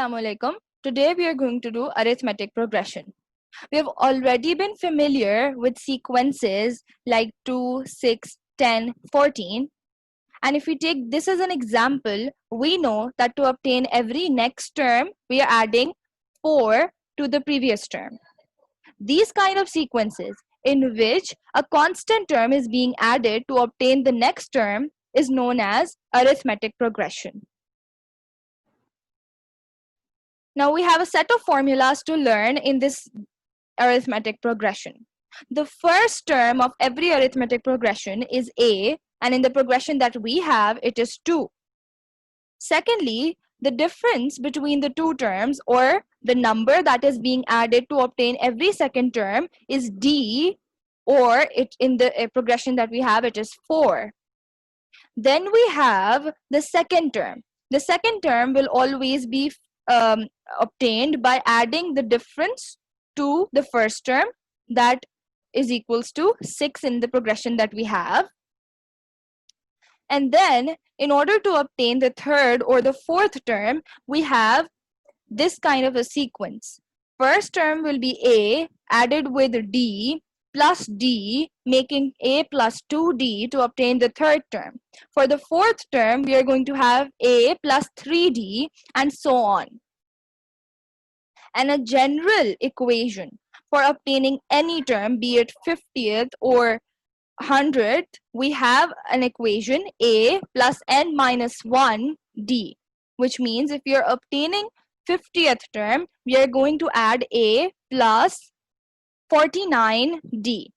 Assalamu alaikum. Today we are going to do arithmetic progression. We have already been familiar with sequences like 2, 6, 10, 14. And if we take this as an example, we know that to obtain every next term, we are adding 4 to the previous term. These kind of sequences in which a constant term is being added to obtain the next term is known as arithmetic progression. Now we have a set of formulas to learn in this arithmetic progression. The first term of every arithmetic progression is a, and in the progression that we have, it is 2. Secondly, the difference between the two terms, or the number that is being added to obtain every second term, is d, or it in the progression that we have, it is 4. Then we have the second term. The second term will always be obtained by adding the difference to the first term, that is equals to 6 in the progression that we have. And then in order to obtain the third or the fourth term, we have this kind of a sequence. First term will be a added with d plus d, making a plus 2d to obtain the third term. For the fourth term, we are going to have a plus 3d, and so on. And a general equation for obtaining any term, be it 50th or 100th, we have an equation a plus n minus 1 d, which means if you're obtaining 50th term, we are going to add a plus 49d.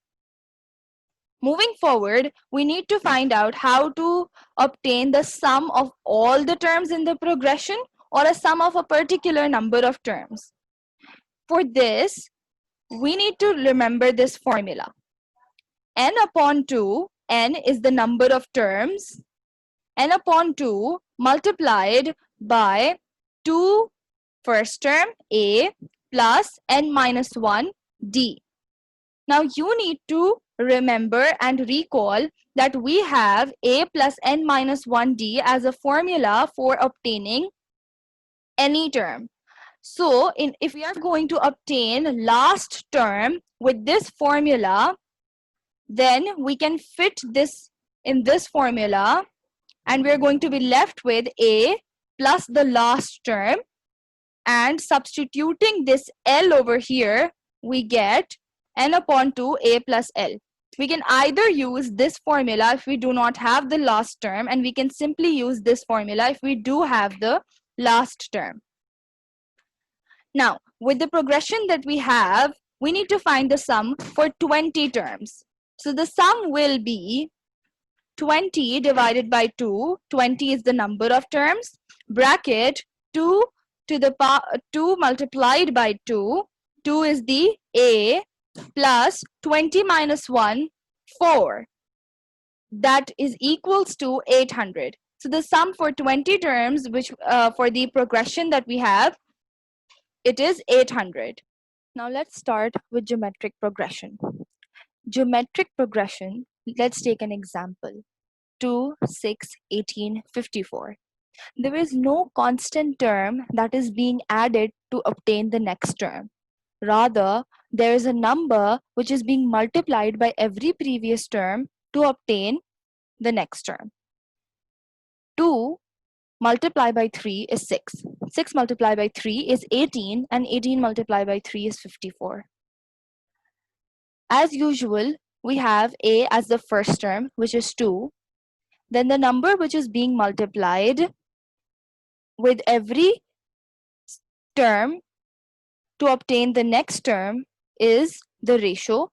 Moving forward, we need to find out how to obtain the sum of all the terms in the progression, or a sum of a particular number of terms. For this, we need to remember this formula. N upon 2, n is the number of terms, n upon 2 multiplied by 2 first term a plus n minus 1 d. Now you need to remember and recall that we have a plus n minus 1 d as a formula for obtaining any term. So if we are going to obtain last term with this formula, then we can fit this in this formula, and we're going to be left with a plus the last term, and substituting this L over here, we get n upon 2 a plus L. We can either use this formula if we do not have the last term, and we can simply use this formula if we do have the last term. Now, with the progression that we have, we need to find the sum for 20 terms. So the sum will be 20 divided by 2. 20 is the number of terms. Bracket 2 to the 2 multiplied by 2. 2 is the a, plus 20 minus 1, 4. That is equals to 800. So the sum for 20 terms, which for the progression that we have, it is 800. Now let's start with geometric progression. Geometric progression, let's take an example. 2, 6, 18, 54. There is no constant term that is being added to obtain the next term. Rather, there is a number which is being multiplied by every previous term to obtain the next term. 2 multiplied by 3 is 6. 6 multiplied by 3 is 18, and 18 multiplied by 3 is 54. As usual, we have a as the first term, which is 2. Then the number which is being multiplied with every term to obtain the next term is the ratio,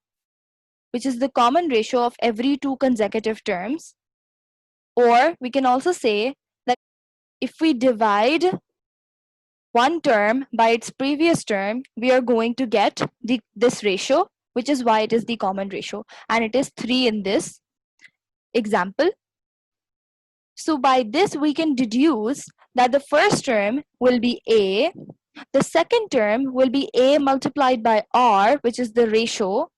which is the common ratio of every two consecutive terms. Or we can also say that if we divide one term by its previous term, we are going to get this ratio, which is why it is the common ratio, and it is 3 in this example. So by this we can deduce that the first term will be a, the second term will be a multiplied by r, which is the ratio,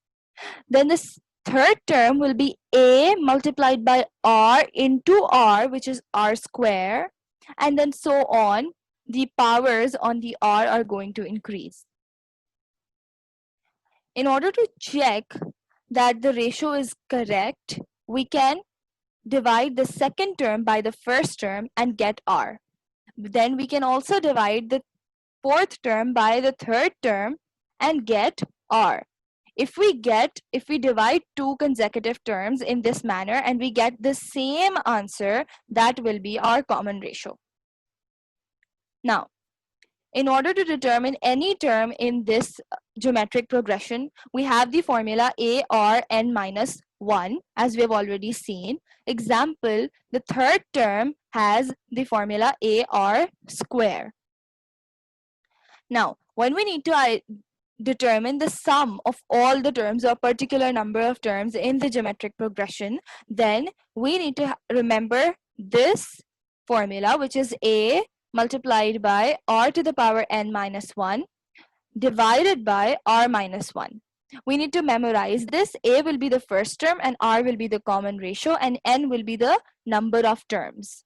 then the third term will be a multiplied by r into r, which is r square, and then so on the powers on the r are going to increase. In order to check that the ratio is correct, we can divide the second term by the first term and get r. Then we can also divide the fourth term by the third term and get r. If we divide two consecutive terms in this manner and we get the same answer, that will be our common ratio. Now, in order to determine any term in this geometric progression, we have the formula a r n minus 1, as we have already seen. Example, the third term has the formula a r square. Now, when we need to determine the sum of all the terms or particular number of terms in the geometric progression, then we need to remember this formula, which is a multiplied by r to the power n minus 1 divided by r minus 1. We need to memorize this. A will be the first term and r will be the common ratio and n will be the number of terms.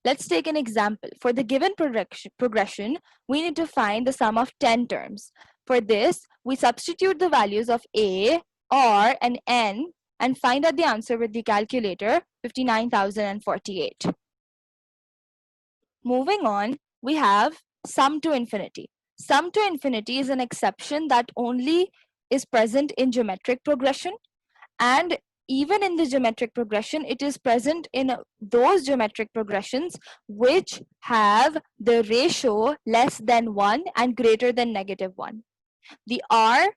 Let's take an example. For the given progression, we need to find the sum of 10 terms. For this, we substitute the values of a, r, and n and find out the answer with the calculator, 59,048. Moving on, we have sum to infinity. Sum to infinity is an exception that only is present in geometric progression, and even in the geometric progression, it is present in those geometric progressions which have the ratio less than 1 and greater than -1. The r,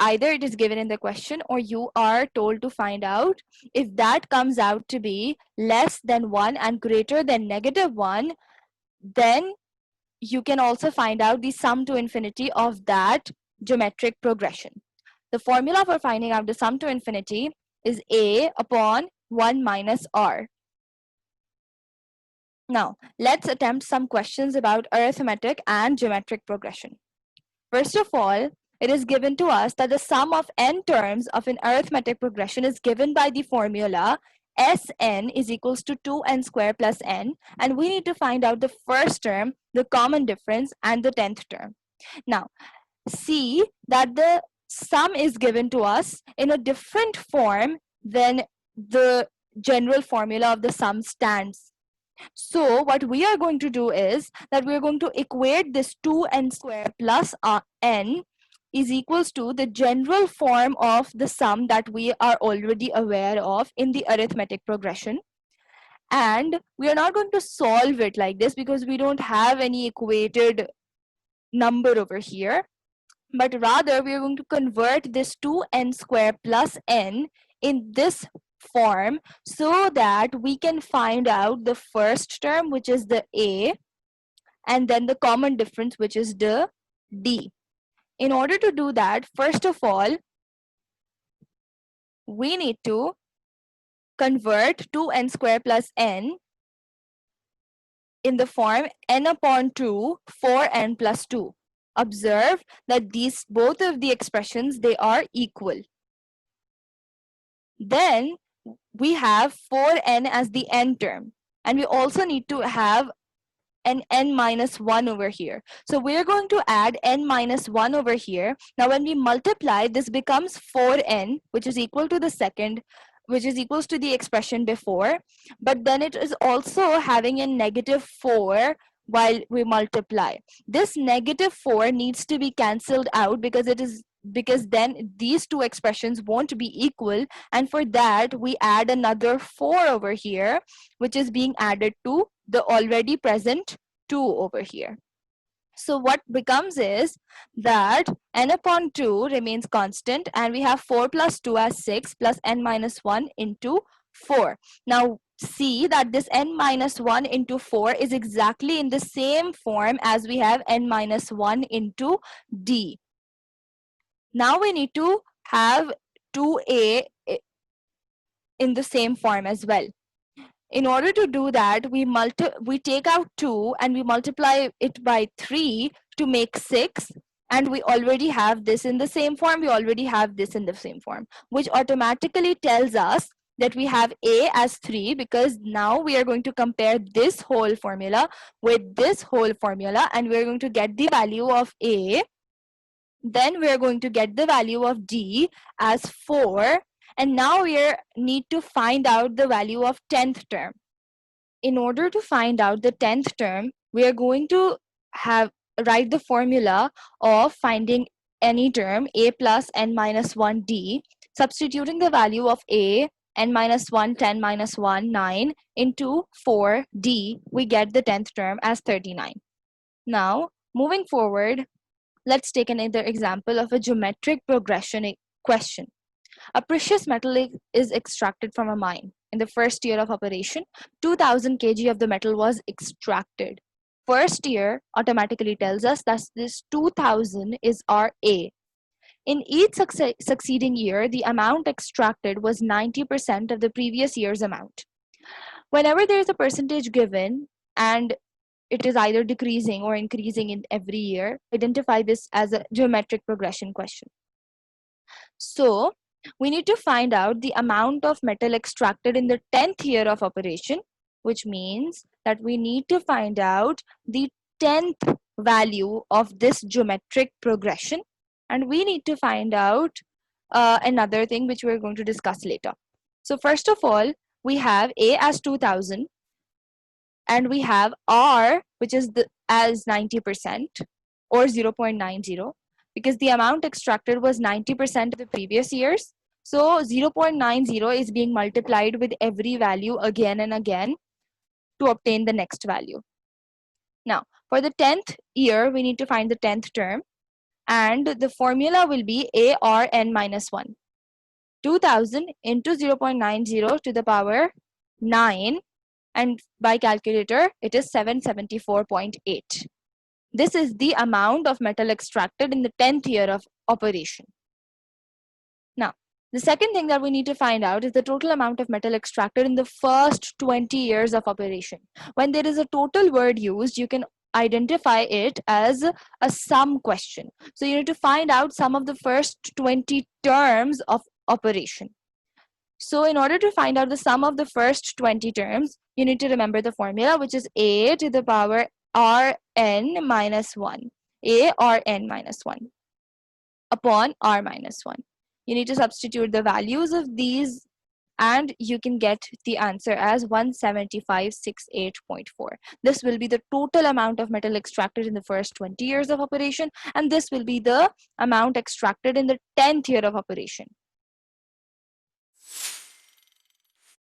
either it is given in the question or you are told to find out. If that comes out to be less than 1 and greater than -1, then you can also find out the sum to infinity of that geometric progression. The formula for finding out the sum to infinity is a upon 1 minus r. Now, let's attempt some questions about arithmetic and geometric progression. First of all, it is given to us that the sum of n terms of an arithmetic progression is given by the formula Sn is equals to 2n square plus n, and we need to find out the first term, the common difference, and the 10th term. Now, see that the sum is given to us in a different form than the general formula of the sum stands. So what we are going to do is that we are going to equate this 2n square plus n is equals to the general form of the sum that we are already aware of in the arithmetic progression. And we are not going to solve it like this because we don't have any equated number over here, but rather we are going to convert this 2n square plus n in this form so that we can find out the first term, which is the a, and then the common difference, which is the d. In order to do that, first of all, we need to convert 2n square plus n in the form n upon 2 4n plus 2. Observe that these both of the expressions, they are equal. Then we have 4n as the n term, and we also need to have an n minus 1 over here. So we're going to add n minus 1 over here. Now when we multiply, this becomes 4n, which is equal to the second, which is equals to the expression before, but then it is also having a -4 while we multiply. This -4 needs to be cancelled out because then these two expressions won't be equal, and for that we add another 4 over here, which is being added to the already present 2 over here. So what becomes is that n upon 2 remains constant, and we have 4 plus 2 as 6 plus n minus 1 into 4. Now see that this n minus 1 into 4 is exactly in the same form as we have n minus 1 into d. Now we need to have 2a in the same form as well. In order to do that, we take out 2 and we multiply it by 3 to make 6, and we already have this in the same form, we already have this in the same form, which automatically tells us that we have A as 3, because now we are going to compare this whole formula with this whole formula, and we're going to get the value of A. Then we're going to get the value of D as 4, and now we need to find out the value of 10th term. In order to find out the 10th term, we are going to have write the formula of finding any term A plus n minus 1 D, substituting the value of A, n minus 1, 10 minus 1, 9 into 4 D, we get the 10th term as 39. Now, moving forward, let's take another example of a geometric progression question. A precious metal is extracted from a mine. In the first year of operation, 2000 kg of the metal was extracted. First year automatically tells us that this 2000 is our A. In each succeeding year, the amount extracted was 90% of the previous year's amount. Whenever there is a percentage given and it is either decreasing or increasing in every year, identify this as a geometric progression question. So, we need to find out the amount of metal extracted in the 10th year of operation, which means that we need to find out the 10th value of this geometric progression, and we need to find out another thing which we're going to discuss later. So first of all, we have A as 2000, and we have R, which is as 90% or 0.90, because the amount extracted was 90% of the previous years. So 0.90 is being multiplied with every value again and again to obtain the next value. Now, for the 10th year, we need to find the 10th term, and the formula will be ARN minus 1. 2000 into 0.90 to the power 9, and by calculator, it is 774.8. This is the amount of metal extracted in the 10th year of operation. Now, the second thing that we need to find out is the total amount of metal extracted in the first 20 years of operation. When there is a total word used, you can identify it as a sum question. So you need to find out sum of the first 20 terms of operation. So in order to find out the sum of the first 20 terms, you need to remember the formula, which is A to the power Rn minus 1. A Rn minus 1 upon R minus 1. You need to substitute the values of these, and you can get the answer as 17568.4. This will be the total amount of metal extracted in the first 20 years of operation, and this will be the amount extracted in the 10th year of operation.